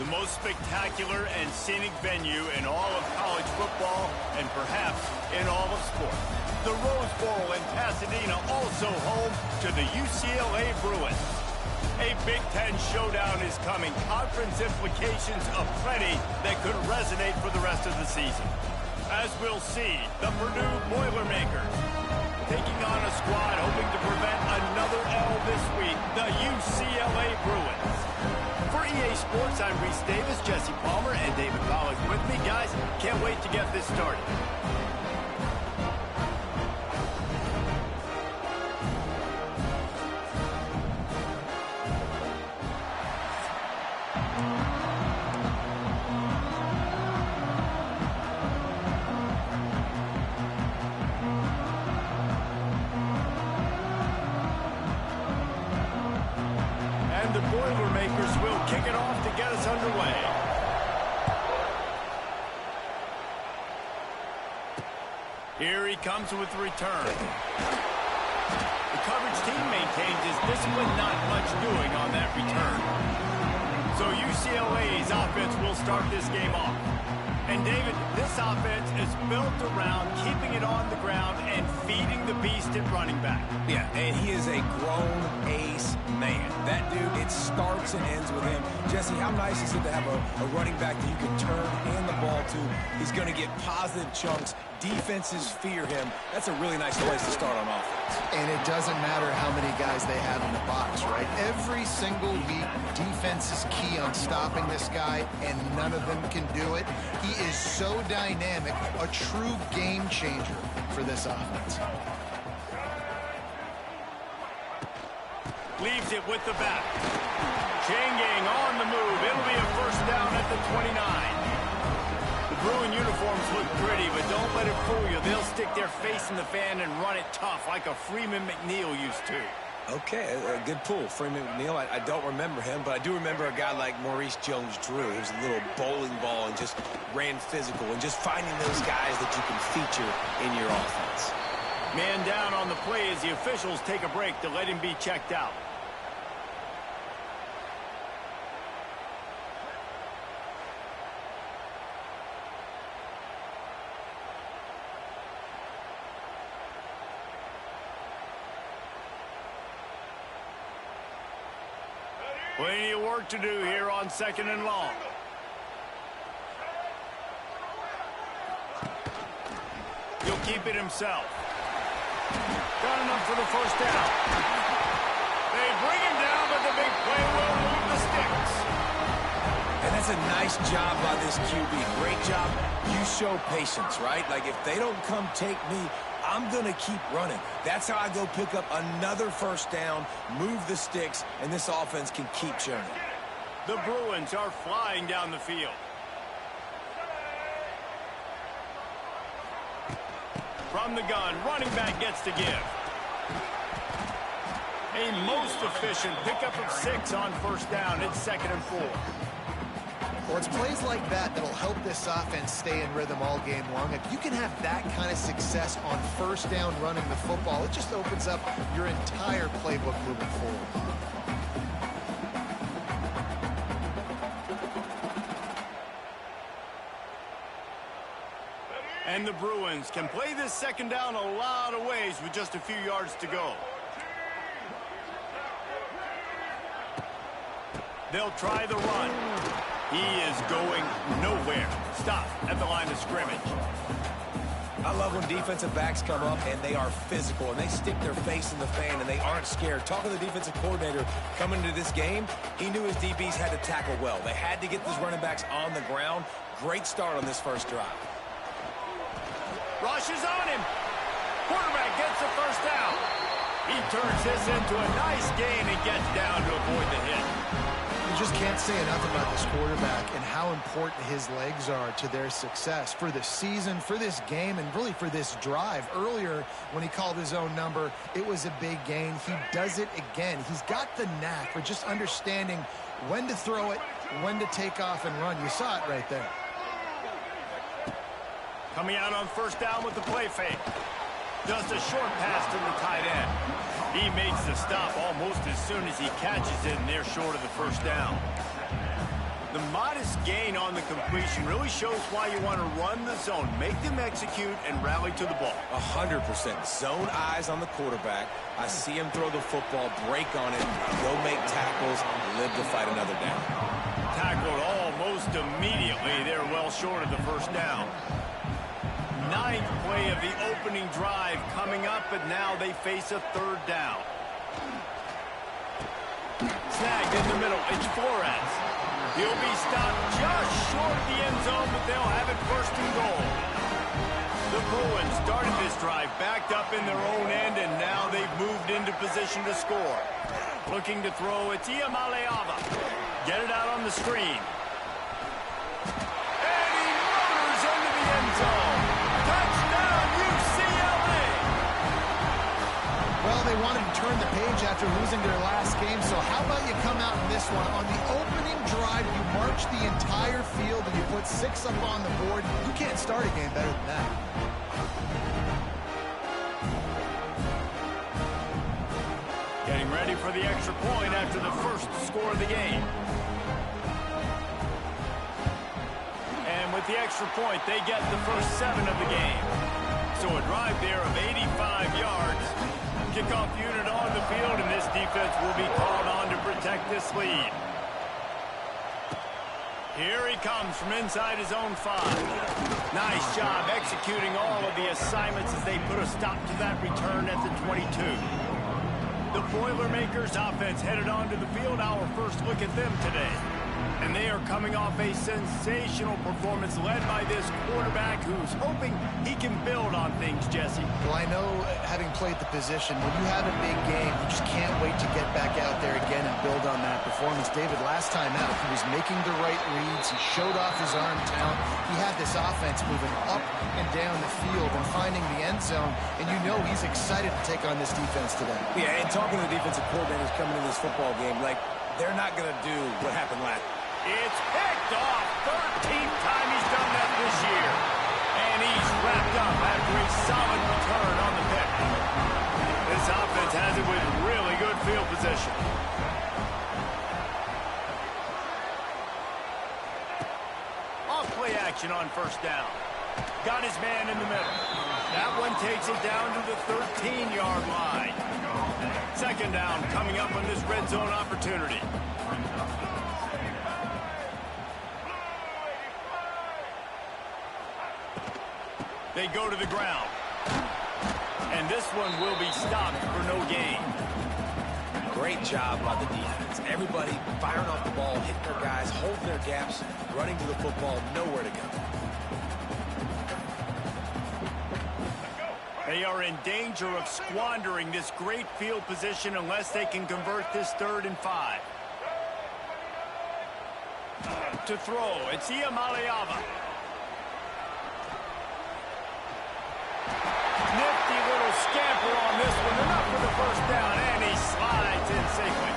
The most spectacular and scenic venue in all of college football and perhaps in all of sports. The Rose Bowl in Pasadena, also home to the UCLA Bruins. A Big Ten showdown is coming. Conference implications aplenty that could resonate for the rest of the season. As we'll see, the Purdue Boilermakers taking on a squad hoping to prevent another L this week, the UCLA Bruins. For EA Sports, I'm Reese Davis, Jesse Palmer, and David Pollack with me. Guys, can't wait to get this started. The Boilermakers will kick it off to get us underway. Here he comes with the return. The coverage team maintains his discipline, not much doing on that return. So UCLA's offense will start this game off. And David, this offense is built around keeping it on the ground and feeding the beast at running back. Yeah, and he is a grown ace man. That dude, it starts and ends with him. Jesse, how nice is it to have a running back that you can turn and the ball to? He's going to get positive chunks. Defenses fear him. That's a really nice place to start on offense. And it doesn't matter how many guys they have in the box, right? Every single week, defense is key on stopping this guy, and none of them can do it. He is so dynamic, a true game changer for this offense. Leaves it with the back. Chain gang on the move. It'll be a first down at the 29. The Bruin uniforms look pretty, but don't let it fool you. They'll stick their face in the fan and run it tough like a Freeman McNeil used to. Okay, a good pull. Freeman McNeil, I don't remember him, but I do remember a guy like Maurice Jones-Drew. He was a little bowling ball and just ran physical, and just finding those guys that you can feature in your offense. Man down on the play as the officials take a break to let him be checked out. Plenty of work to do here on 2nd and long. He'll keep it himself. Got enough for the first down. They bring him down, but the big play will move the sticks. And that's a nice job by this QB. Great job. You show patience, right? Like, if they don't come take me, I'm going to keep running. That's how I go pick up another first down, move the sticks, and this offense can keep churning. The Bruins are flying down the field. From the gun, running back gets to give. A most efficient pickup of 6 on first down. It's 2nd and 4. Well, it's plays like that that'll help this offense stay in rhythm all game long. If you can have that kind of success on first down running the football, it just opens up your entire playbook moving forward. And the Bruins can play this 2nd down a lot of ways with just a few yards to go. They'll try the run. He is going nowhere. Stop at the line of scrimmage. I love when defensive backs come up and they are physical and they stick their face in the fan and they aren't scared. Talking to the defensive coordinator coming into this game, he knew his DBs had to tackle well. They had to get these running backs on the ground. Great start on this first drive. Rushes on him. Quarterback gets the first down. He turns this into a nice gain and gets down to avoid the hit. You just can't say enough about this quarterback and how important his legs are to their success for the season, for this game, and really for this drive. Earlier, when he called his own number, it was a big gain. He does it again. He's got the knack for just understanding when to throw it, when to take off and run. You saw it right there. Coming out on first down with the play fake. Just a short pass to the tight end. He makes the stop almost as soon as he catches it, and they're short of the first down. The modest gain on the completion really shows why you want to run the zone, make them execute, and rally to the ball. 100%. Zone eyes on the quarterback. I see him throw the football, break on it, go make tackles, live to fight another down. Tackled almost immediately. They're well short of the first down. Ninth play of the opening drive coming up, but now they face a third down. Snagged in the middle. It's Flores. He'll be stopped just short of the end zone, but they'll have it first and goal. The Bruins started this drive backed up in their own end, and now they've moved into position to score. Looking to throw, it's Iamaleava. Get it out on the screen. And he motors into the end zone. Touchdown, UCLA! Well, they wanted to turn the page after losing their last game, so how about you come out in this one? On the opening drive, you march the entire field and you put 6 up on the board. You can't start a game better than that. Getting ready for the extra point after the first score of the game. And with the extra point, they get the first 7 of the game. So a drive there of 85 yards. Kickoff unit on the field, and this defense will be called on to protect this lead. Here he comes from inside his own 5. Nice job executing all of the assignments as they put a stop to that return at the 22. The Boilermakers offense headed onto the field. Our first look at them today. And they are coming off a sensational performance led by this quarterback who's hoping he can build on things, Jesse. Well, I know, having played the position, when you have a big game, you just can't wait to get back out there again and build on that performance. David, last time out, he was making the right reads. He showed off his arm talent. He had this offense moving up and down the field and finding the end zone. And you know he's excited to take on this defense today. Yeah, and talking to the defensive coordinators coming into this football game, like, they're not going to do what happened last. It's picked off. 13th time he's done that this year. And he's wrapped up after a solid return on the pick. This offense has it with really good field position. Off play action on first down. Got his man in the middle. That one takes it down to the 13-yard line. Second down coming up on this red zone opportunity. They go to the ground. And this one will be stopped for no gain. Great job by the defense. Everybody firing off the ball, hitting their guys, holding their gaps, running to the football, nowhere to go. They are in danger of squandering this great field position unless they can convert this 3rd and 5. To throw, it's Iamaleava. Nifty little scamper on this one. Enough for the first down, and he slides in safely.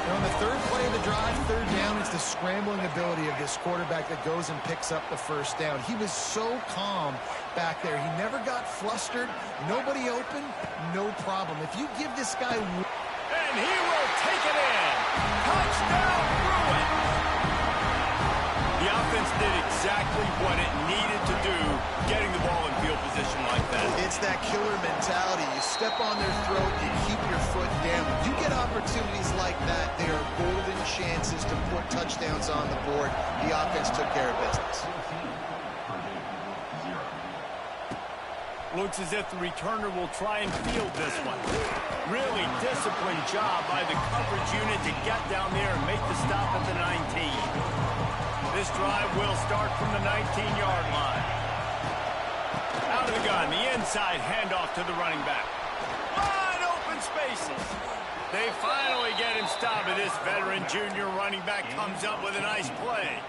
And on the 3rd play of the drive, 3rd down, it's the scrambling ability of this quarterback that goes and picks up the first down. He was so calm back there. He never got flustered. Nobody open, no problem. If you give this guy... And he will take it in. Touchdown, Bruins. The offense did exactly what it needed to do, getting the ball in field position like that. It's that killer mentality. You step on their throat, you keep your foot down. When you get opportunities like that, they are golden chances to put touchdowns on the board. The offense took care of business. Looks as if the returner will try and field this one. Really disciplined job by the coverage unit to get down there and make the stop at the 19. This drive will start from the 19-yard line. Out of the gun, the inside handoff to the running back. Wide open spaces. They finally get him stopped, and this veteran junior running back comes up with a nice play.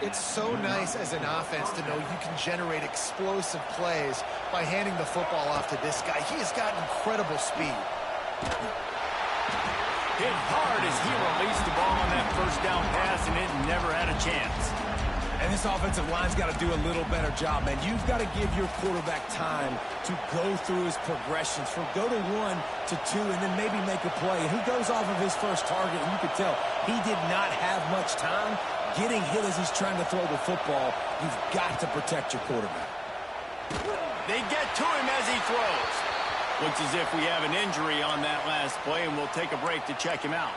It's so nice as an offense to know you can generate explosive plays by handing the football off to this guy. He has got incredible speed. Hit hard as he released the ball on that first down pass, and it never had a chance. And this offensive line's got to do a little better job, man. You've got to give your quarterback time to go through his progressions, from go to 1 to 2, and then maybe make a play. And he goes off of his first target, and you could tell he did not have much time getting hit as he's trying to throw the football. You've got to protect your quarterback. They get to him as he throws. Looks as if we have an injury on that last play, and we'll take a break to check him out.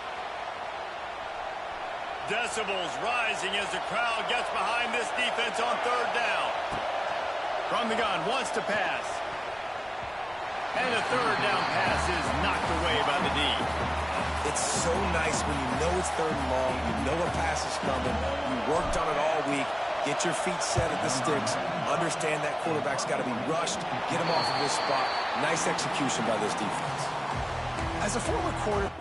Decibels rising as the crowd gets behind this defense on third down. From the gun, wants to pass. And the third down pass is knocked away by the D. It's so nice when you know it's third and long, you know a pass is coming, you worked on it all week, get your feet set at the sticks, understand that quarterback's got to be rushed, get him off of this spot. Nice execution by this defense. As a former quarterback,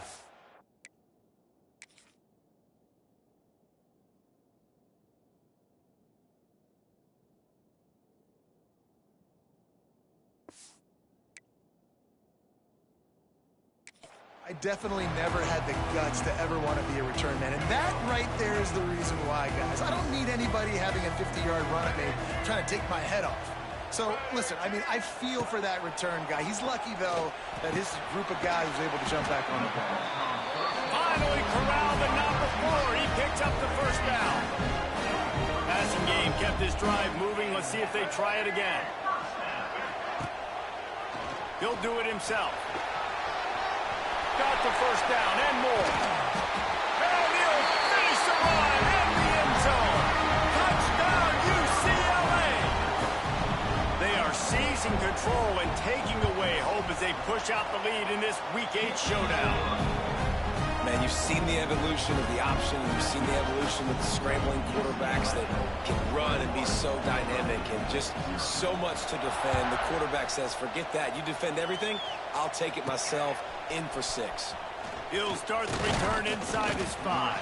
I definitely never had the guts to ever want to be a return man. And that right there is the reason why, guys. I don't need anybody having a 50-yard run at me trying to take my head off. So, listen, I mean, I feel for that return guy. He's lucky, though, that his group of guys was able to jump back on the ball. Finally corralled, but not before. He picks up the first down. Passing game kept this drive moving. Let's see if they try it again. He'll do it himself. Got the first down and more. And he'll finish the run in the end zone. Touchdown, UCLA. They are seizing control and taking away hope as they push out the lead in this Week 8 showdown. Man, you've seen the evolution of the option. You've seen the evolution of the scrambling quarterbacks that can run and be so dynamic and just so much to defend. The quarterback says, forget that. You defend everything, I'll take it myself. In for 6. He'll start the return inside his 5.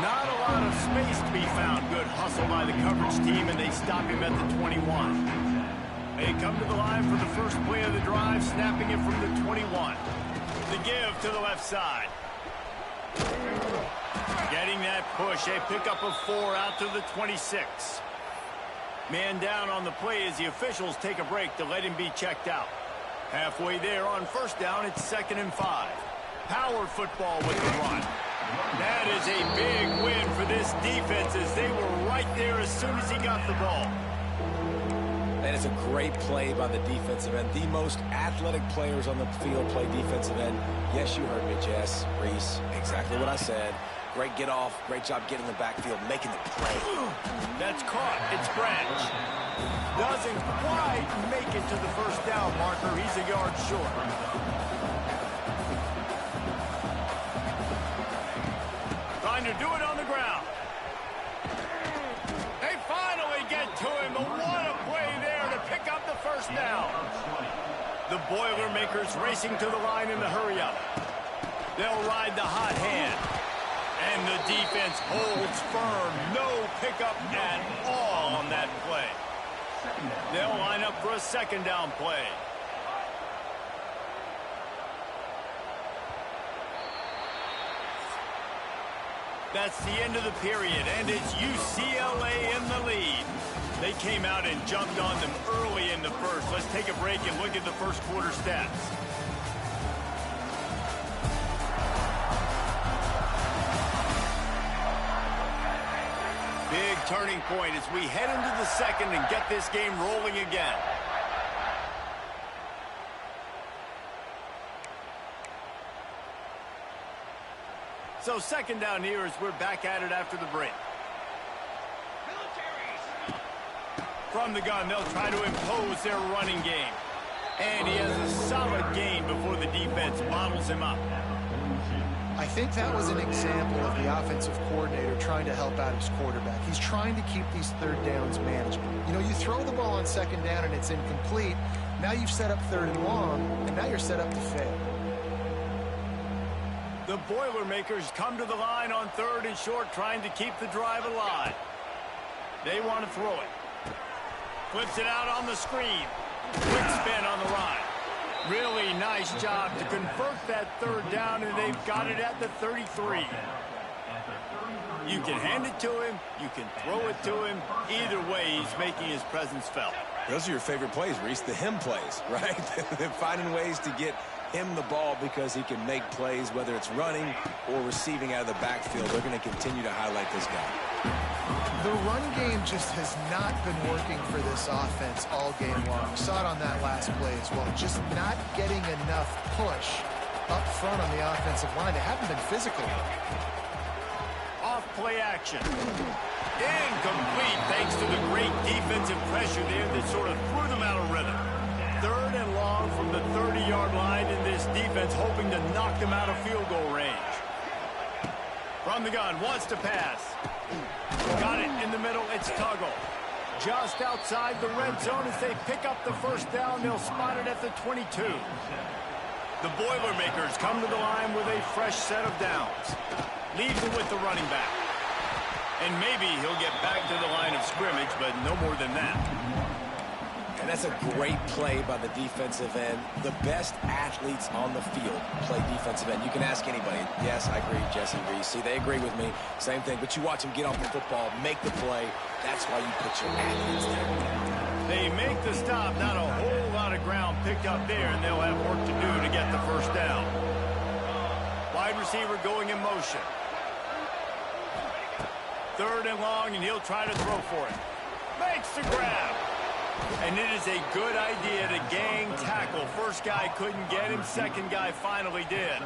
Not a lot of space to be found. Good hustle by the coverage team, and they stop him at the 21. They come to the line for the first play of the drive, snapping it from the 21. The give to the left side. Getting that push, a pickup of 4 out to the 26. Man down on the play as the officials take a break to let him be checked out. Halfway there on first down, it's 2nd and 5. Power football with the run. That is a big win for this defense as they were right there as soon as he got the ball. That is a great play by the defensive end. The most athletic players on the field play defensive end. Yes, you heard me, Jess, Reese. Exactly what I said. Great get off. Great job getting the backfield, making the play. That's caught. It's Branch. Doesn't quite make it to the first down marker. He's a yard short. Trying to do it on the ground. They finally get to him. But what a play there to pick up the first down. The Boilermakers racing to the line in the hurry-up. They'll ride the hot hand. And the defense holds firm. No pickup at all on that play. They'll line up for a 2nd down play. That's the end of the period, and it's UCLA in the lead. They came out and jumped on them early in the first. Let's take a break and look at the first quarter stats. Big turning point as we head into the second and get this game rolling again. So 2nd down here as we're back at it after the break. From the gun, they'll try to impose their running game. And he has a solid gain before the defense bottles him up. I think that was an example of the offensive coordinator trying to help out his quarterback. He's trying to keep these 3rd downs manageable. You know, you throw the ball on 2nd down and it's incomplete. Now you've set up 3rd and long, and now you're set up to fail. The Boilermakers come to the line on 3rd and short, trying to keep the drive alive. They want to throw it. Flips it out on the screen. Quick spin on the run. Really nice job to convert that 3rd down, and they've got it at the 33. You can hand it to him. You can throw it to him. Either way, he's making his presence felt. Those are your favorite plays, Reese, the him plays, right? They're finding ways to get him the ball because he can make plays, whether it's running or receiving out of the backfield. They're going to continue to highlight this guy. The run game just has not been working for this offense all game long. Saw it on that last play as well. Just not getting enough push up front on the offensive line. They haven't been physical. Off play action. Incomplete thanks to the great defensive pressure there that sort of threw them out of rhythm. 3rd and long from the 30-yard line in this defense, hoping to knock them out of field goal range. From the gun, wants to pass. Got it in the middle, it's Tuggle. Just outside the red zone as they pick up the first down. They'll spot it at the 22. The Boilermakers come to the line with a fresh set of downs. Leaves it with the running back. And maybe he'll get back to the line of scrimmage, but no more than that. And that's a great play by the defensive end. The best athletes on the field play defensive end. You can ask anybody. Yes, I agree, Jesse Reese. See, they agree with me. Same thing. But you watch them get off the football, make the play. That's why you put your athletes there. They make the stop. Not a whole lot of ground picked up there, and they'll have work to do to get the first down. Wide receiver going in motion. 3rd and long, and he'll try to throw for it. Makes the grab. And it is a good idea to gang tackle. First guy couldn't get him. Second guy finally did.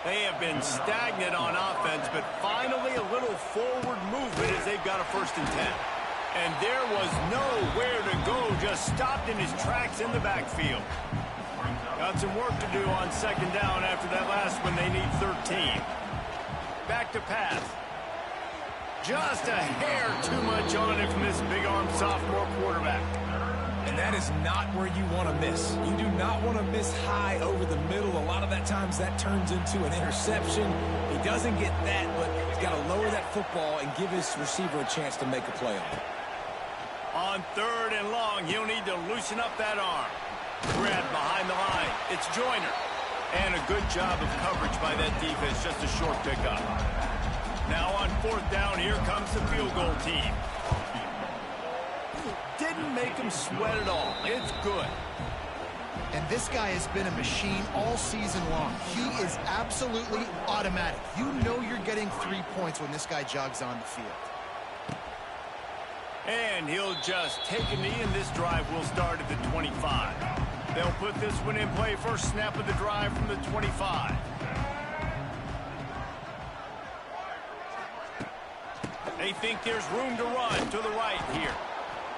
They have been stagnant on offense, but finally a little forward movement as they've got a 1st and 10. And there was nowhere to go. Just stopped in his tracks in the backfield. Got some work to do on 2nd down after that last one. They need 13. Back to pass. Just a hair too much on it from this big-arm sophomore quarterback. And that is not where you want to miss. You do not want to miss high over the middle. A lot of that times that turns into an interception. He doesn't get that, but he's got to lower that football and give his receiver a chance to make a play on it. On 3rd and long, he'll need to loosen up that arm. Grab behind the line. It's Joyner. And a good job of coverage by that defense. Just a short pickup. Now on 4th down, here comes the field goal team. Didn't make him sweat at all. It's good. And this guy has been a machine all season long. He is absolutely automatic. You know you're getting 3 points when this guy jogs on the field. And he'll just take a knee, and this drive will start at the 25. They'll put this one in play. First snap of the drive from the 25. They think there's room to run to the right here.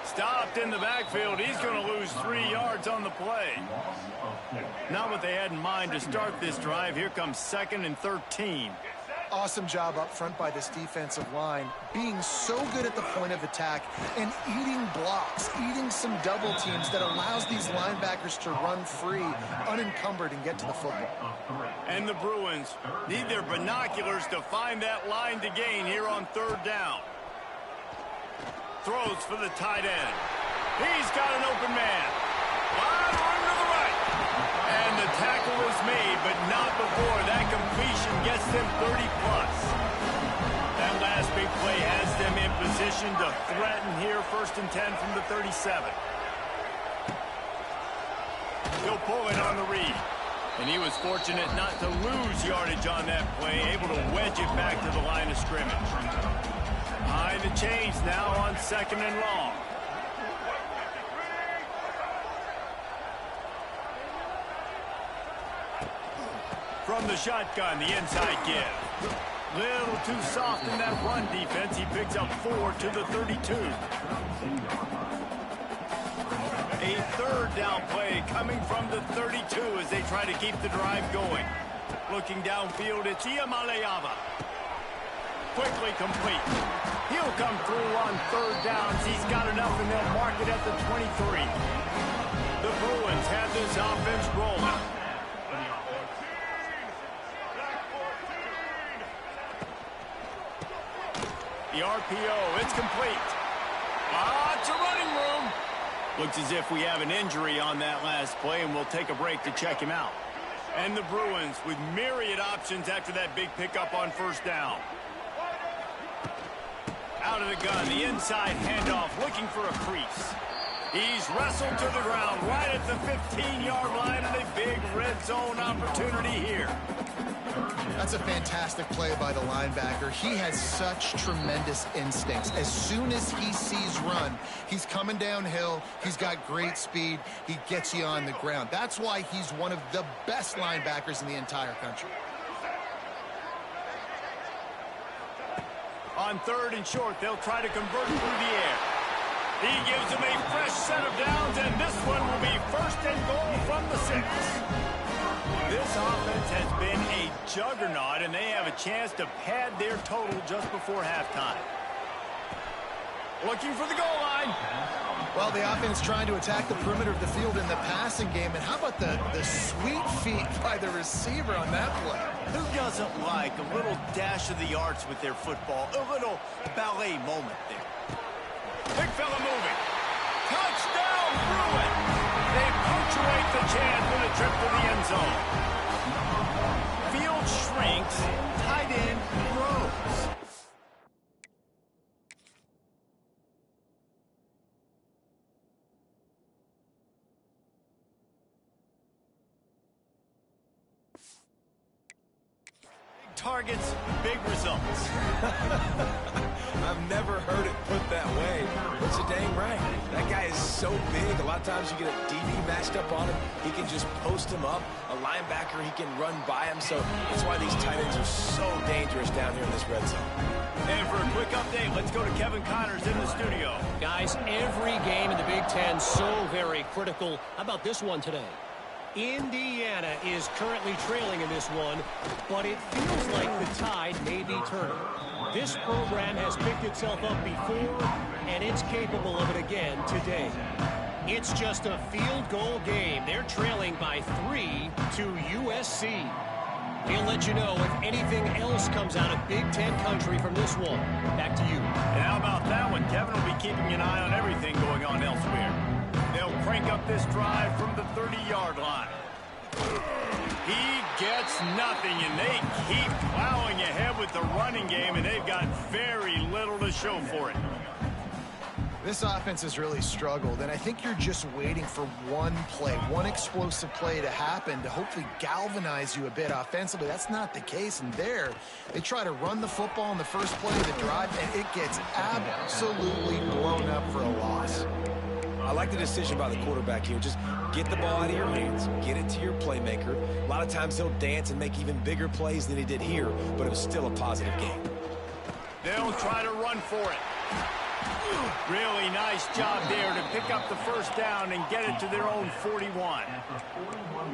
Stopped in the backfield. He's going to lose 3 yards on the play. Not what they had in mind to start this drive. Here comes 2nd and 13. Awesome job up front by this defensive line, being so good at the point of attack and eating blocks, eating some double teams that allows these linebackers to run free, unencumbered, and get to the football. And the Bruins need their binoculars to find that line to gain here on 3rd down. Throws for the tight end. He's got an open man. Wide room to the right. And the tackle is made, but not before that completion gets them 30-plus. That last big play has them in position to threaten here. 1st and 10 from the 37. He'll pull it on the read. And he was fortunate not to lose yardage on that play, able to wedge it back to the line of scrimmage. High the chains now on 2nd and long. From the shotgun, the inside give. Little too soft in that run defense. He picks up 4 to the 32. A 3rd down play coming from the 32 as they try to keep the drive going. Looking downfield, it's Iamaleava. Quickly complete. He'll come through on 3rd downs. He's got enough, and they'll mark it at the 23. The Bruins have this offense rolling. The RPO, it's complete. Lots of running room. Looks as if we have an injury on that last play, and we'll take a break to check him out. And the Bruins with myriad options after that big pickup on 1st down. Out of the gun, the inside handoff, looking for a crease. He's wrestled to the ground right at the 15-yard line, and a big red zone opportunity here. That's a fantastic play by the linebacker. He has such tremendous instincts. As soon as he sees run, he's coming downhill. He's got great speed. He gets you on the ground. That's why he's one of the best linebackers in the entire country. On 3rd and short, they'll try to convert through the air. He gives them a fresh set of downs, and this one will be 1st and goal from the 6. This offense has been a juggernaut, and they have a chance to pad their total just before halftime. Looking for the goal line. Well, the offense trying to attack the perimeter of the field in the passing game. And how about the sweet feet by the receiver on that play? Who doesn't like a little dash of the arts with their football? A little ballet moment there. Big fella moving. Touchdown, Bruin. They punctuate the chance with a trip to the end zone. Field shrinks, tight end grows. Targets, big results. I've never heard it put that way. It's a dang right. That guy is so big. A lot of times you get a DB matched up on him. He can just post him up. A linebacker, he can run by him. So that's why these tight ends are so dangerous down here in this red zone. And for a quick update, let's go to Kevin Connors in the studio. Guys, every game in the Big Ten so very critical. How about this one today? Indiana is currently trailing in this one, but it feels like the tide may be turning. This program has picked itself up before, and it's capable of it again today. It's just a field goal game. They're trailing by 3 to USC. He'll let you know if anything else comes out of Big Ten country from this one. Back to you. And how about that one? Kevin will be keeping an eye on everything going on elsewhere. They'll crank up this drive from the 30-yard line. He gets nothing, and they keep plowing ahead with the running game, and they've got very little to show for it. This offense has really struggled, and I think you're just waiting for one play, one explosive play to happen to hopefully galvanize you a bit offensively. That's not the case, and there, they try to run the football in the first play of the drive, and it gets absolutely blown up for a loss. I like the decision by the quarterback here. Just get the ball out of your hands. Get it to your playmaker. A lot of times he'll dance and make even bigger plays than he did here, but it was still a positive game. They'll try to run for it. Really nice job there to pick up the first down and get it to their own 41.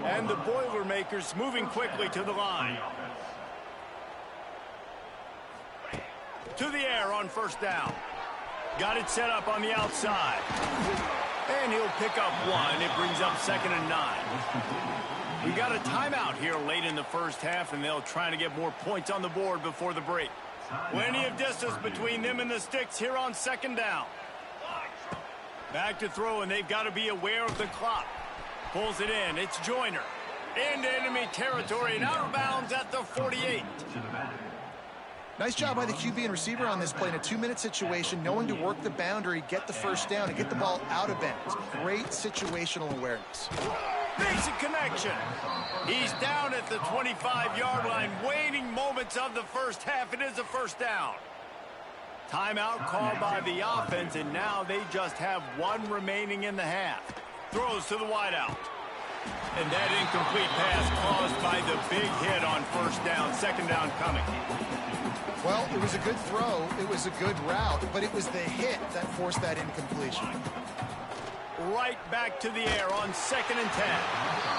And the Boilermakers moving quickly to the line. To the air on first down. Got it set up on the outside. And he'll pick up one. It brings up 2nd and 9. We got a timeout here late in the first half, and they'll try to get more points on the board before the break. Plenty of distance between them and the sticks here on 2nd down. Back to throw, and they've got to be aware of the clock. Pulls it in. It's Joyner. Into enemy territory and out of bounds at the 48. Nice job by the QB and receiver on this play in a 2-minute situation, knowing to work the boundary, get the first down, and get the ball out of bounds. Great situational awareness. Basic connection. He's down at the 25-yard line, waning moments of the first half. It is a first down. Timeout called by the offense, and now they just have one remaining in the half. Throws to the wideout. And that incomplete pass caused by the big hit on first down. 2nd down coming. Well, it was a good throw, it was a good route, but it was the hit that forced that incompletion. Right back to the air on 2nd and 10.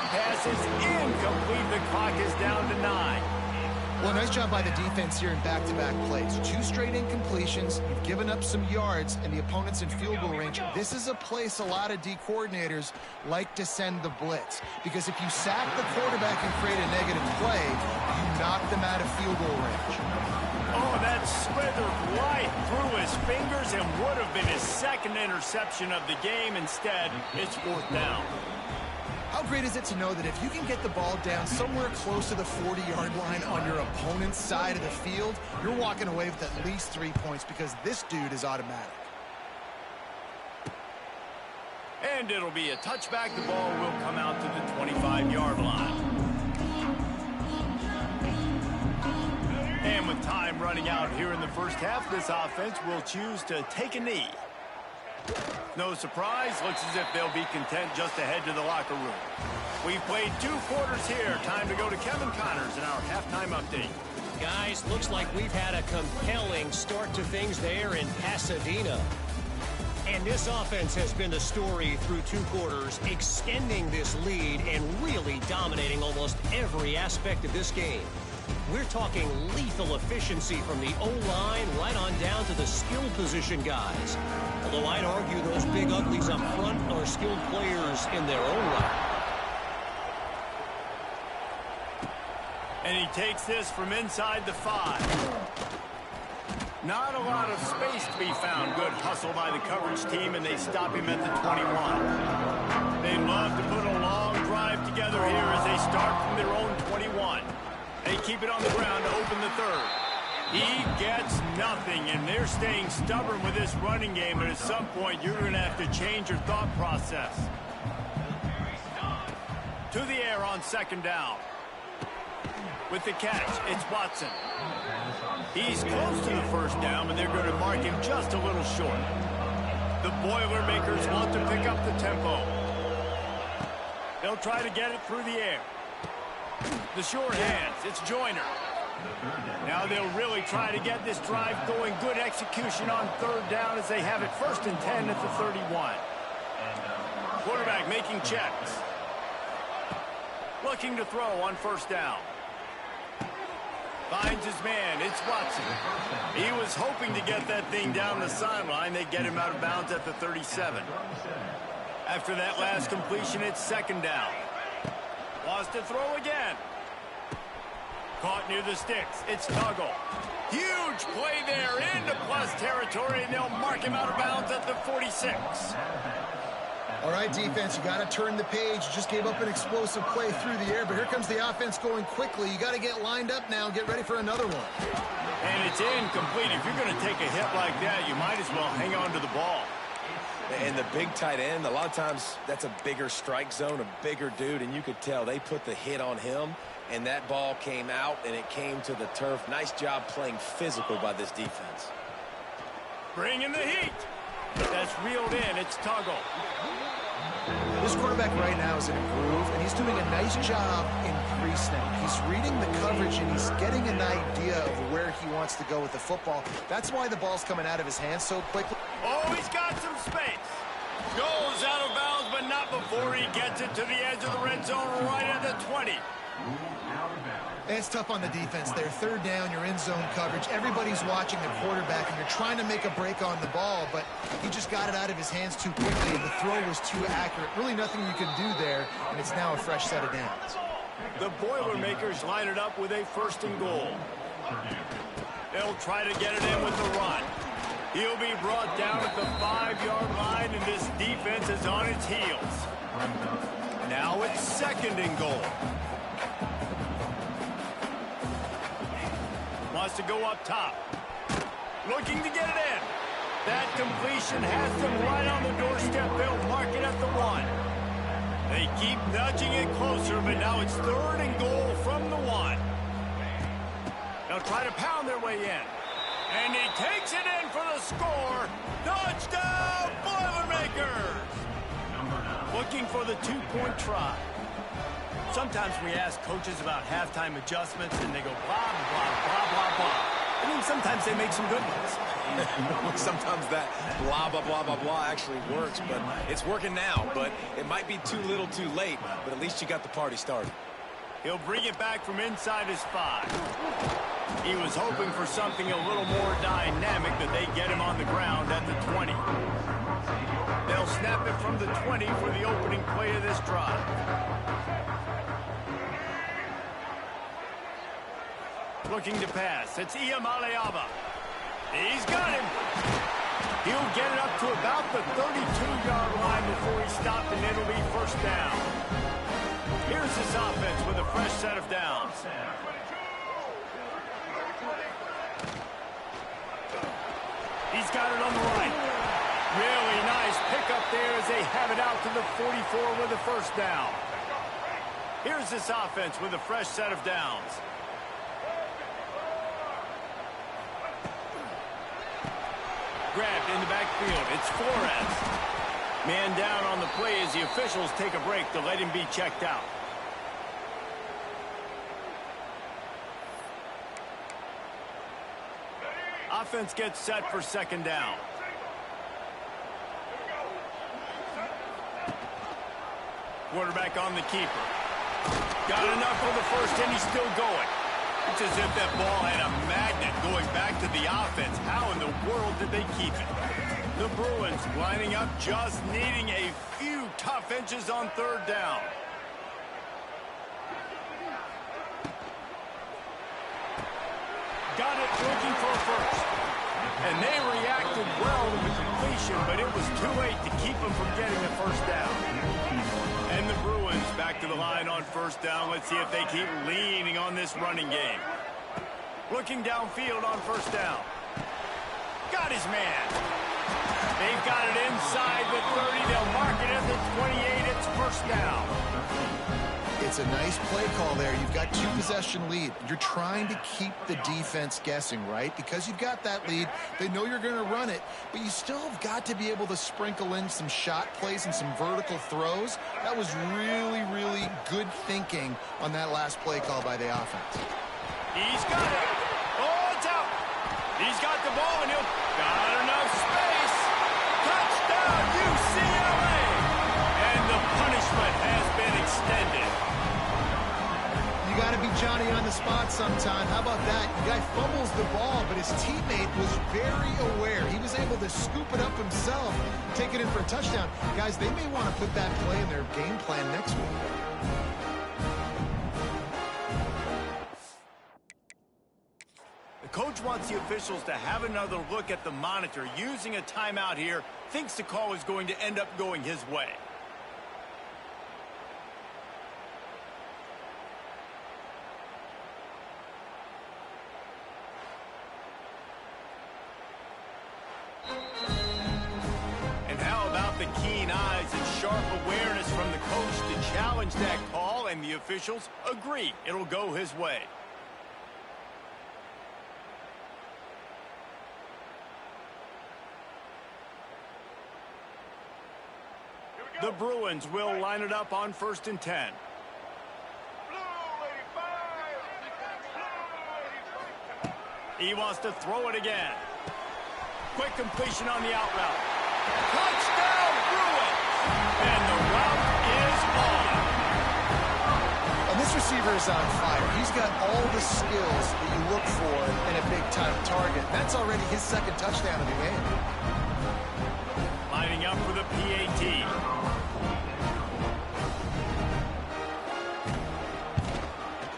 Pass is incomplete. The clock is down to 9. Well, nice job by the defense here in back-to-back plays. 2 straight incompletions, you've given up some yards, and the opponent's in field goal range. This is a place a lot of D coordinators like to send the blitz, because if you sack the quarterback and create a negative play, you knock them out of field goal range. Oh, that slithered right through his fingers and would have been his 2nd interception of the game. Instead, it's 4th down. How great is it to know that if you can get the ball down somewhere close to the 40-yard line on your opponent's side of the field, you're walking away with at least 3 points because this dude is automatic. And it'll be a touchback. The ball will come out to the 25-yard line. And with time running out here in the first half, this offense will choose to take a knee. No surprise, looks as if they'll be content just to head to the locker room. We've played 2 quarters here. Time to go to Kevin Connors in our halftime update. Guys, looks like we've had a compelling start to things there in Pasadena. And this offense has been the story through 2 quarters, extending this lead and really dominating almost every aspect of this game. We're talking lethal efficiency from the O-line right on down to the skill position guys. Although I'd argue those big uglies up front are skilled players in their own right. And he takes this from inside the 5. Not a lot of space to be found. Good hustle by the coverage team, and they stop him at the 21. They'd love to put a long drive together here as they start from their own 21. They keep it on the ground to open the 3rd. He gets nothing, and they're staying stubborn with this running game, and at some point you're going to have to change your thought process. To the air on 2nd down. With the catch, it's Watson. He's close to the 1st down, but they're going to mark him just a little short. The Boilermakers want to pick up the tempo. They'll try to get it through the air. The short hands, it's Joyner. Now they'll really try to get this drive going. Good execution on 3rd down as they have it 1st and 10 at the 31. Quarterback making checks. Looking to throw on 1st down. Finds his man. It's Watson. He was hoping to get that thing down the sideline. They get him out of bounds at the 37. After that last completion, it's 2nd down. Wants to throw again. Caught near the sticks. It's Tuggle. Huge play there into plus territory, and they'll mark him out of bounds at the 46. All right, defense, you got to turn the page. You just gave up an explosive play through the air, but here comes the offense going quickly. You got to get lined up now, get ready for another one. And it's incomplete. If you're going to take a hit like that, you might as well hang on to the ball. And the big tight end, a lot of times that's a bigger strike zone, a bigger dude, and you could tell they put the hit on him, and that ball came out, and it came to the turf. Nice job playing physical by this defense. Bringing the heat. That's reeled in. It's Tuggle. This quarterback right now is in a groove, and he's doing a nice job in pre-snap. He's reading the coverage, and he's getting an idea of where he wants to go with the football. That's why the ball's coming out of his hands so quickly. Oh, he's got some space. Goes out of bounds, but not before he gets it to the edge of the red zone right at the 20. It's tough on the defense there. 3rd down, you're in zone coverage. Everybody's watching the quarterback, and you're trying to make a break on the ball, but he just got it out of his hands too quickly, and the throw was too accurate. Really nothing you can do there, and it's now a fresh set of downs. The Boilermakers line it up with a 1st and goal. They'll try to get it in with the run. He'll be brought down at the 5-yard line, and this defense is on its heels. Now it's 2nd and goal. Wants to go up top. Looking to get it in. That completion has them right on the doorstep. They'll mark it at the 1. They keep nudging it closer, but now it's 3rd and goal from the 1. They'll try to pound their way in. And he takes it in for the score. Touchdown, Boilermakers! Looking for the 2-point try. Sometimes we ask coaches about halftime adjustments, and they go blah, blah, blah, blah, blah. I mean, sometimes they make some good ones. Sometimes that blah, blah, blah, blah, blah actually works, but it's working now. But it might be too little too late, but at least you got the party started. He'll bring it back from inside his 5. He was hoping for something a little more dynamic, that they get him on the ground at the 20. They'll snap it from the 20 for the opening play of this drive. Looking to pass. It's Iamaleava. He's got him. He'll get it up to about the 32-yard line before he stopped, and it'll be 1st down. Here's this offense with a fresh set of downs. He's got it on the right. Really nice pickup there as they have it out to the 44 with a first down. Here's this offense with a fresh set of downs. Grabbed in the backfield. It's Flores. Man down on the play as the officials take a break to let him be checked out. Offense gets set for second down. Quarterback on the keeper. Got enough for the first, and he's still going. It's as if that ball had a magnet going back to the offense. How in the world did they keep it? The Bruins lining up, just needing a few tough inches on third down. Got it, looking for first. And they reacted well to the completion, but it was too late to keep them from getting the first down. And the Bruins back to the line on first down. Let's see if they keep leaning on this running game. Looking downfield on first down. Got his man. They've got it inside the 30. They'll mark it at the 28. It's first down. It's a nice play call there. You've got 2-possession lead. You're trying to keep the defense guessing, right? Because you've got that lead. They know you're going to run it, but you still have got to be able to sprinkle in some shot plays and some vertical throws. That was really, really good thinking on that last play call by the offense. He's got it. Oh, it's out. He's got the ball, and he'll got enough space. Touchdown, UCLA. And the punishment has been extended. You got to be Johnny on the spot sometime. How about that? The guy fumbles the ball, but his teammate was very aware. He was able to scoop it up himself, take it in for a touchdown. Guys, they may want to put that play in their game plan next week. The coach wants the officials to have another look at the monitor. Using a timeout here, thinks the call is going to end up going his way. The keen eyes and sharp awareness from the coach to challenge that call, and the officials agree it'll go his way. The Bruins will line it up on 1st and 10. He wants to throw it again. Quick completion on the out route. Touchdown, Bruins! And the route is on. And this receiver is on fire. He's got all the skills that you look for in a big-time target. That's already his second touchdown of the game. Lining up for the PAT.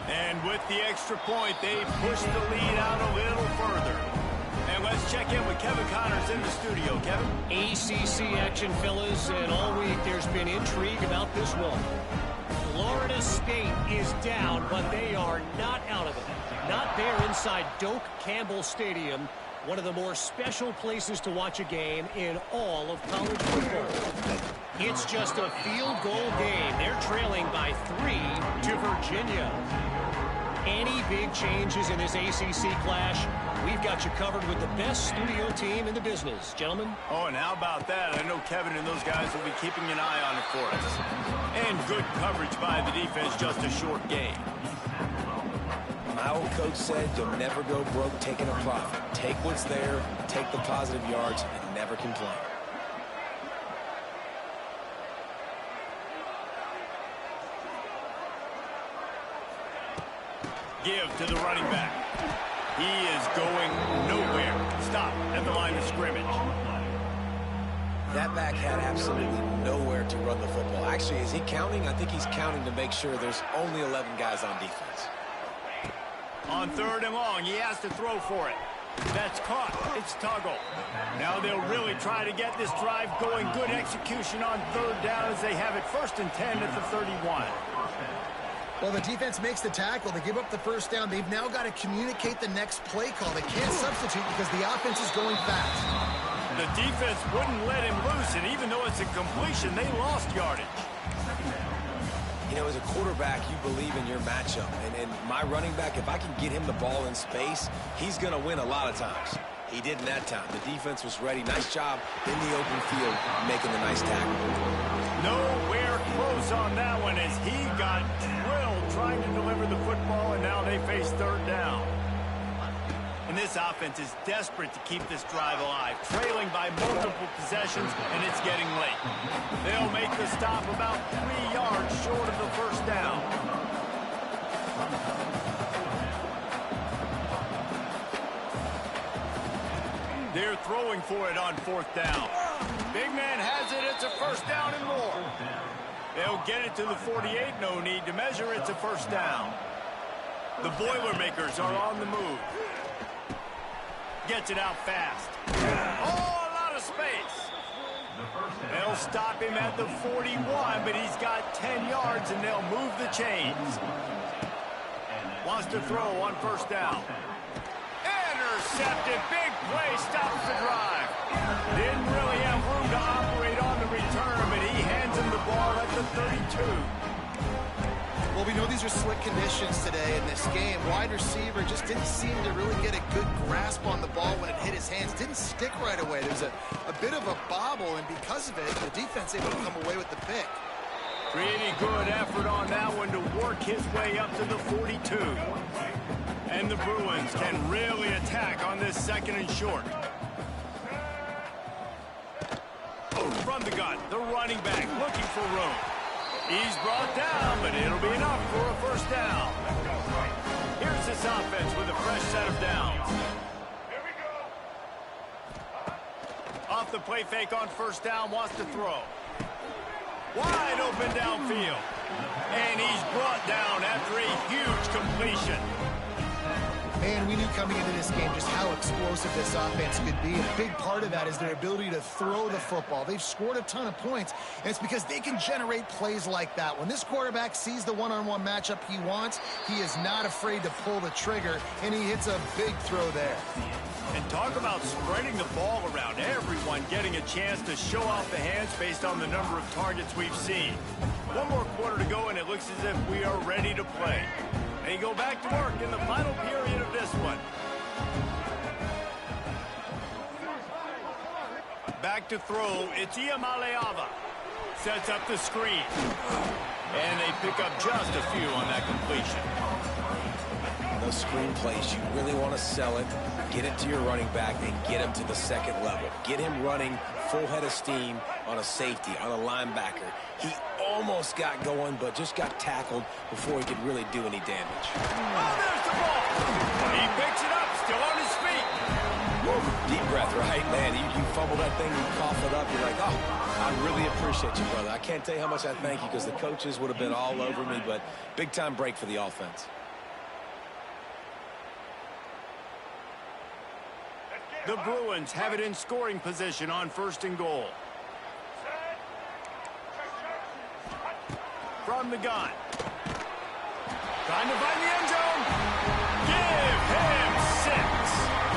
And with the extra point, they push the lead out a little further. And let's check in with Kevin Connors in the studio. Kevin? ACC action, fellas, and all week there's been intrigue about this one. Florida State is down, but they are not out of it. Not there inside Doak Campbell Stadium, one of the more special places to watch a game in all of college football. It's just a field goal game. They're trailing by 3 to Virginia. Any big changes in this ACC clash, we've got you covered with the best studio team in the business, gentlemen. Oh, and how about that? I know Kevin and those guys will be keeping an eye on it for us. And good coverage by the defense, just a short game. My old coach said you'll never go broke taking a profit. Take what's there, take the positive yards, and never complain. Give to the running back. He is going nowhere. Stop at the line of scrimmage. That back had absolutely nowhere to run the football. Actually, is he counting? I think he's counting to make sure there's only 11 guys on defense. On 3rd and long, he has to throw for it. That's caught. It's Tuggle. Now they'll really try to get this drive going. Good execution on 3rd down as they have it 1st and 10 at the 31. Well, the defense makes the tackle. They give up the first down. They've now got to communicate the next play call. They can't substitute because the offense is going fast. The defense wouldn't let him loose, and even though it's a completion, they lost yardage. You know, as a quarterback, you believe in your matchup. And my running back, if I can get him the ball in space, he's going to win a lot of times. He did in that time. The defense was ready. Nice job in the open field making the nice tackle. Nowhere close on that one as he got drilled trying to deliver the football, and now they face third down. And this offense is desperate to keep this drive alive, trailing by multiple possessions, and it's getting late. They'll make the stop about 3 yards short of the first down. They're throwing for it on fourth down. Big man has it. It's a first down and more. They'll get it to the 48. No need to measure. It's a first down. The Boilermakers are on the move. Gets it out fast. Oh, a lot of space. They'll stop him at the 41, but he's got 10 yards, and they'll move the chains. Wants to throw on first down. Intercepted. Big play. Stops the drive. Didn't really have room to operate on the return, but he hands him the ball at the 32. Well, we know these are slick conditions today in this game. Wide receiver just didn't seem to really get a good grasp on the ball when it hit his hands. Didn't stick right away. There was a bit of a bobble, and because of it, the defense able to come away with the pick. Pretty good effort on that one to work his way up to the 42. And the Bruins can really attack on this second and short. From the gun, the running back looking for room. He's brought down, but it'll be enough for a first down. Here's this offense with a fresh set of downs. Here we go. Off the play fake on first down, wants to throw. Wide open downfield. And he's brought down after a huge completion. Man, we knew coming into this game just how explosive this offense could be. A big part of that is their ability to throw the football. They've scored a ton of points, and it's because they can generate plays like that. When this quarterback sees the one-on-one matchup he wants, he is not afraid to pull the trigger, and he hits a big throw there. And talk about spreading the ball around. Everyone getting a chance to show off the hands based on the number of targets we've seen. One more quarter to go, and it looks as if we are ready to play. They go back to work in the final period of this one. Back to throw. It's Iamaleava. Sets up the screen. And they pick up just a few on that completion. Those screen plays, you really want to sell it, get it to your running back, and get him to the second level. Get him running full head of steam on a safety, on a linebacker. He almost got going, but just got tackled before he could really do any damage. Oh, there's the ball. He picks it up, still on his feet. Woo, deep breath, right? Man, you fumble that thing, you cough it up, you're like, oh, I really appreciate you, brother. I can't tell you how much I thank you because the coaches would have been all over me, but big-time break for the offense. The Bruins have it in scoring position on first and goal. From the gun. Trying to find the end zone. Give him 6.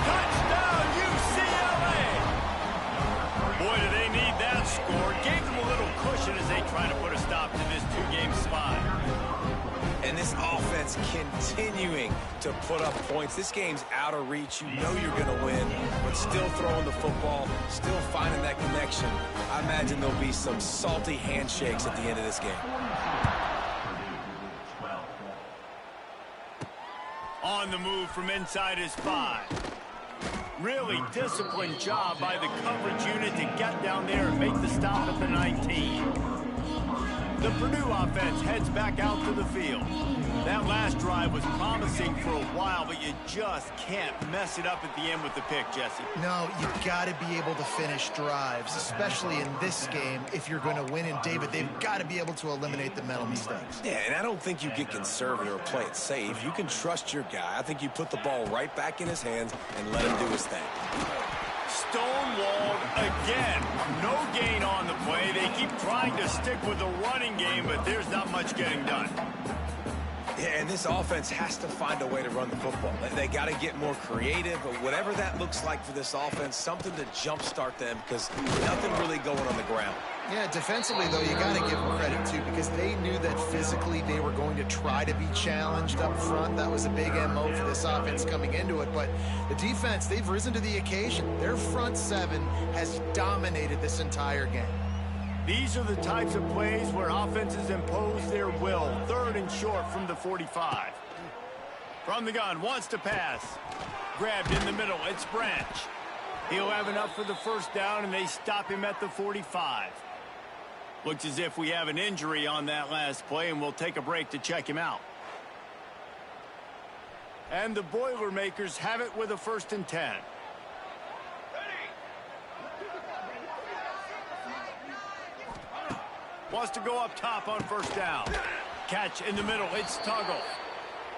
Touchdown, UCLA. Boy, do they need that score. Gave them a little cushion as they try to put a stop to this two-game slide. And this offense continuing to put up points. This game's out of reach. You know you're going to win, but still throwing the football, still finding that connection. I imagine there'll be some salty handshakes at the end of this game. On the move from inside his 5. Really disciplined job by the coverage unit to get down there and make the stop at the 19. The Purdue offense heads back out to the field. That last drive was promising for a while, but you just can't mess it up at the end with the pick, Jesse. No, you've got to be able to finish drives, especially in this game. If you're going to win, and David, they've got to be able to eliminate the mental mistakes. Yeah, and I don't think you get conservative or play it safe. You can trust your guy. I think you put the ball right back in his hands and let him do his thing. Stonewalled again. No gain on the play. They keep trying to stick with the running game, but there's not much getting done. Yeah, and this offense has to find a way to run the football. They got to get more creative, but whatever that looks like for this offense, something to jumpstart them because nothing really going on the ground. Yeah, defensively, though, you got to give them credit, too, because they knew that physically they were going to try to be challenged up front. That was a big MO for this offense coming into it. But the defense, they've risen to the occasion. Their front seven has dominated this entire game. These are the types of plays where offenses impose their will. 3rd and short from the 45. From the gun, wants to pass. Grabbed in the middle, it's Branch. He'll have enough for the first down, and they stop him at the 45. Looks as if we have an injury on that last play, and we'll take a break to check him out. And the Boilermakers have it with a 1st and 10. Wants to go up top on 1st down. Catch in the middle, it's Tuggle.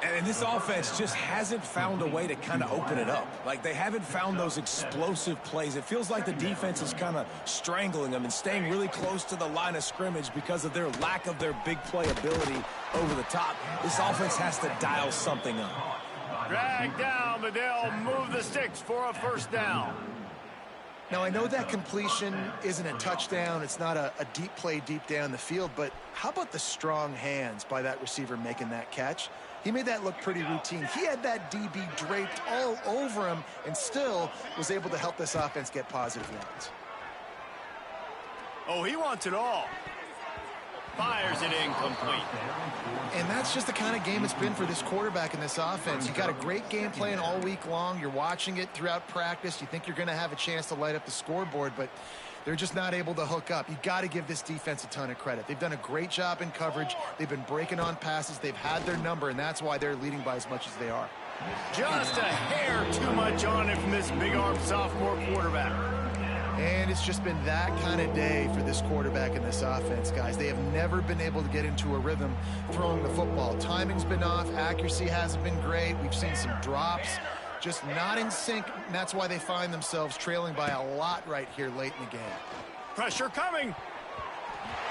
And this offense just hasn't found a way to kind of open it up. Like, they haven't found those explosive plays. It feels like the defense is kind of strangling them and staying really close to the line of scrimmage because of their lack of their big play ability over the top. This offense has to dial something up. Drag down, but they'll move the sticks for a 1st down. Now, I know that completion isn't a touchdown. It's not a deep play deep down the field, but how about the strong hands by that receiver making that catch? He made that look pretty routine. He had that DB draped all over him and still was able to help this offense get positive yards. Oh, he wants it all. Fires it incomplete. And that's just the kind of game it's been for this quarterback in this offense. You got a great game plan all week long. You're watching it throughout practice. You think you're going to have a chance to light up the scoreboard, but they're just not able to hook up. You got to give this defense a ton of credit. They've done a great job in coverage. They've been breaking on passes. They've had their number, and that's why they're leading by as much as they are. Just a hair too much on it from this big-armed sophomore quarterback. And it's just been that kind of day for this quarterback in this offense, guys. They have never been able to get into a rhythm throwing the football. Timing's been off. Accuracy hasn't been great. We've seen some drops. Just not in sync, and that's why they find themselves trailing by a lot right here late in the game. Pressure coming.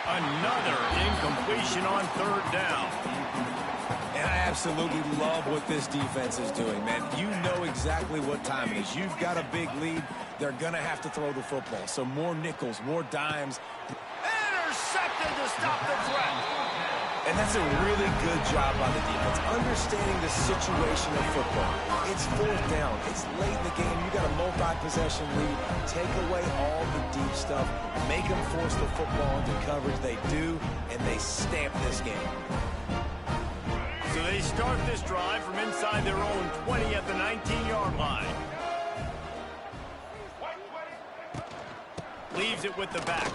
Another incompletion on 3rd down. And I absolutely love what this defense is doing, man. You know exactly what time it is. You've got a big lead. They're going to have to throw the football. So more nickels, more dimes. Intercepted to stop the threat. And that's a really good job by the defense, understanding the situation of football. It's 4th down. It's late in the game. You got a multi-possession lead. Take away all the deep stuff. Make them force the football into coverage. They do, and they stamp this game. So they start this drive from inside their own 20 at the 19-yard line. Leaves it with the back.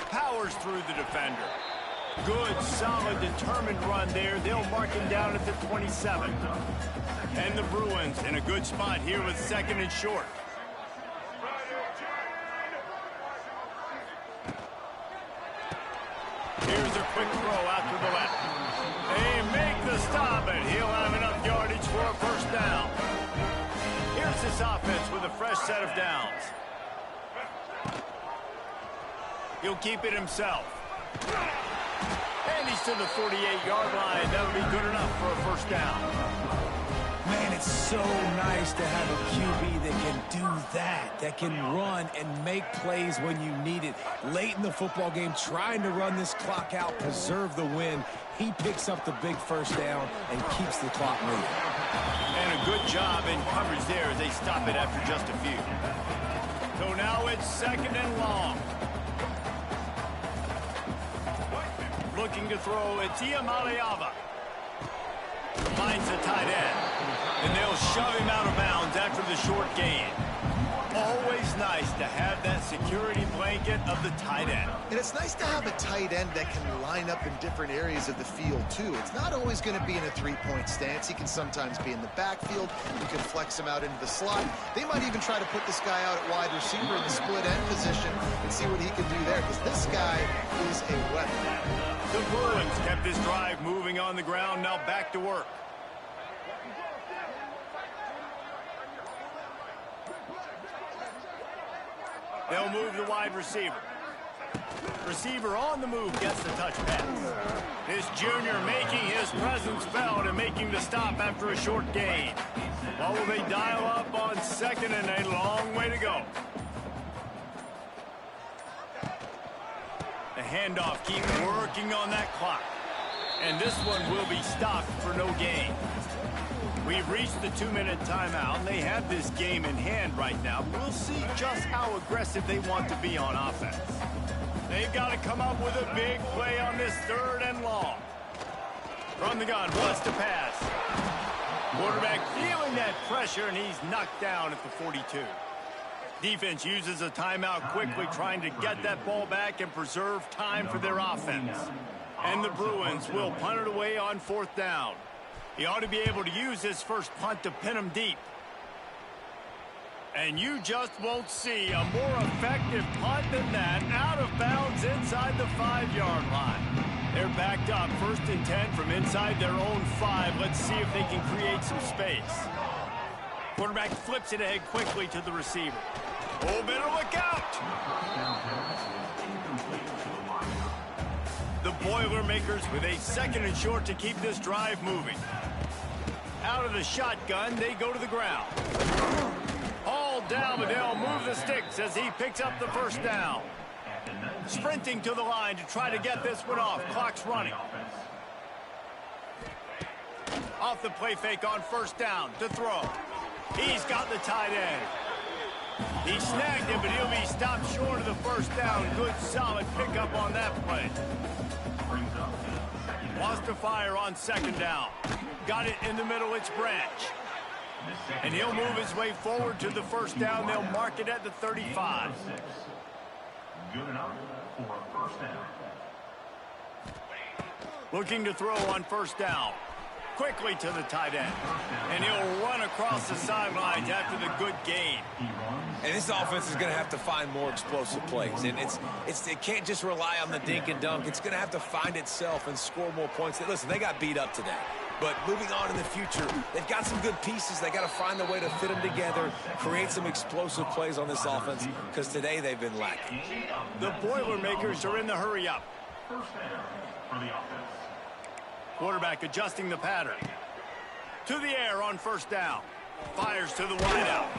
Powers through the defender. Good, solid, determined run there. They'll mark him down at the 27. And the Bruins in a good spot here with 2nd and short. Here's a quick throw out to the left. They make the stop, and he'll have enough yardage for a 1st down. Here's this offense with a fresh set of downs. He'll keep it himself. And he's to the 48-yard line. That'll be good enough for a 1st down. Man, it's so nice to have a QB that can do that can run and make plays when you need it. Late in the football game, trying to run this clock out, preserve the win. He picks up the big 1st down and keeps the clock moving. And a good job in coverage there as they stop it after just a few. So now it's 2nd and long. Looking to throw, it's Iamaleava. Finds the tight end. And they'll shove him out of bounds after the short gain. Always nice to have that security blanket of the tight end. And it's nice to have a tight end that can line up in different areas of the field, too. It's not always going to be in a three-point stance. He can sometimes be in the backfield. You can flex him out into the slot. They might even try to put this guy out at wide receiver in the split end position and see what he can do there, because this guy is a weapon. The Bruins kept this drive moving on the ground. Now back to work. They'll move the wide receiver. Receiver on the move gets the touch pass. This junior making his presence felt and making the stop after a short gain. Well, will they dial up on second and a long way to go? The handoff keeps working on that clock. And this one will be stopped for no gain. We've reached the 2-minute timeout, and they have this game in hand right now. We'll see just how aggressive they want to be on offense. They've got to come up with a big play on this 3rd and long. From the gun, wants to pass. Quarterback feeling that pressure, and he's knocked down at the 42. Defense uses a timeout quickly, trying to get that ball back and preserve time for their offense. And the Bruins will punt it away on 4th down. He ought to be able to use his first punt to pin him deep. And you just won't see a more effective punt than that, out of bounds inside the 5-yard line. They're backed up, 1st and 10 from inside their own 5. Let's see if they can create some space. Quarterback flips it ahead quickly to the receiver. Oh, better look out! The Boilermakers with a 2nd and short to keep this drive moving. Out of the shotgun, they go to the ground. Hauled down, but they'll move the sticks as he picks up the 1st down. Sprinting to the line to try to get this one off. Clock's running. Off the play fake on 1st down to throw. He's got the tight end. He snagged him, but he'll be stopped short of the 1st down. Good, solid pickup on that play. Wants to fire on 2nd down. Got it in the middle, it's Branch. And he'll move his way forward to the 1st down. They'll mark it at the 35. Good enough for a 1st down. Looking to throw on 1st down. Quickly to the tight end. And he'll run across the sidelines after the good gain. And this offense is going to have to find more explosive plays. And it can't just rely on the dink and dunk. It's going to have to find itself and score more points. Listen, they got beat up today. But moving on in the future, they've got some good pieces. They got to find a way to fit them together, create some explosive plays on this offense, because today they've been lacking. The Boilermakers are in the hurry up. 1st down for the offense. Quarterback adjusting the pattern. To the air on 1st down. Fires to the wideout.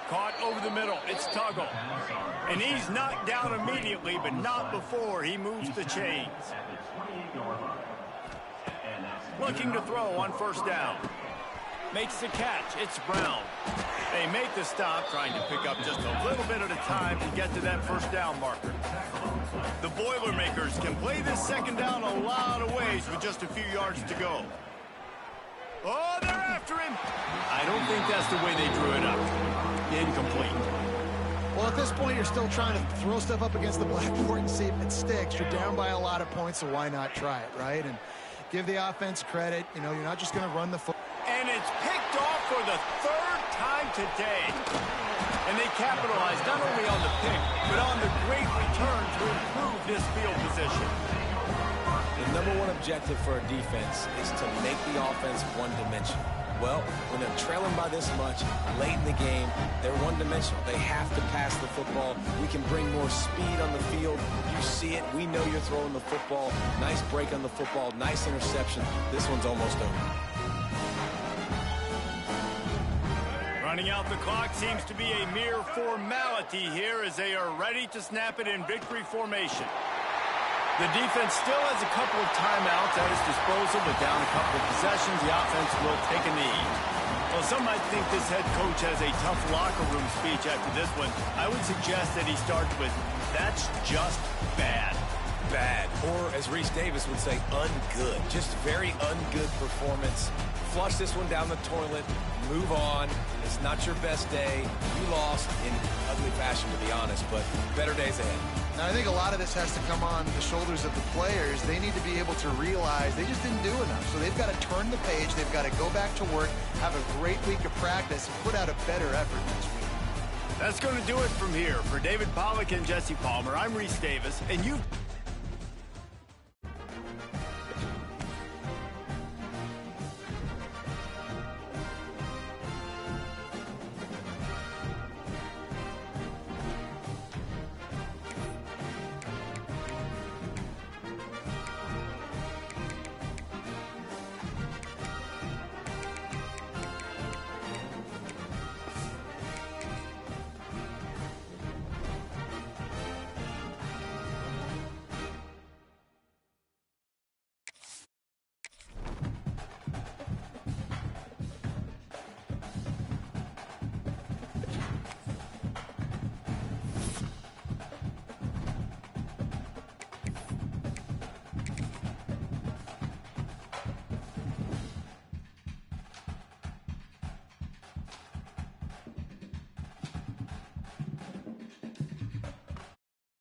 Caught over the middle. It's Tuggle. And he's knocked down immediately, but not before he moves the chains. Looking to throw on 1st down. Makes the catch. It's Brown. They make the stop, trying to pick up just a little bit at a time to get to that 1st down marker. The Boilermakers can play this 2nd down a lot of ways with just a few yards to go. Oh, they're after him. I don't think that's the way they drew it up. Incomplete. Well, at this point, you're still trying to throw stuff up against the blackboard and see if it sticks. You're down by a lot of points, so why not try it, right? And give the offense credit. You know, you're not just going to run the football. And it's picked off for the 3rd time today. And they capitalized not only on the pick, but on the great return to improve this field position. The #1 objective for a defense is to make the offense one-dimensional. Well, when they're trailing by this much, late in the game, they're one-dimensional. They have to pass the football. We can bring more speed on the field. You see it. We know you're throwing the football. Nice break on the football. Nice interception. This one's almost over. Running out the clock seems to be a mere formality here as they are ready to snap it in victory formation. The defense still has a couple of timeouts at its disposal, but down a couple of possessions, the offense will take a knee. Well, some might think this head coach has a tough locker room speech after this one. I would suggest that he starts with, "That's just bad." Bad. Or, as Reese Davis would say, ungood. Just very ungood performance. Flush this one down the toilet. Move on. It's not your best day. You lost in ugly fashion, to be honest, but better days ahead. Now, I think a lot of this has to come on the shoulders of the players. They need to be able to realize they just didn't do enough. So they've got to turn the page. They've got to go back to work, have a great week of practice, and put out a better effort next week. That's going to do it from here. For David Pollack and Jesse Palmer, I'm Reese Davis, and you've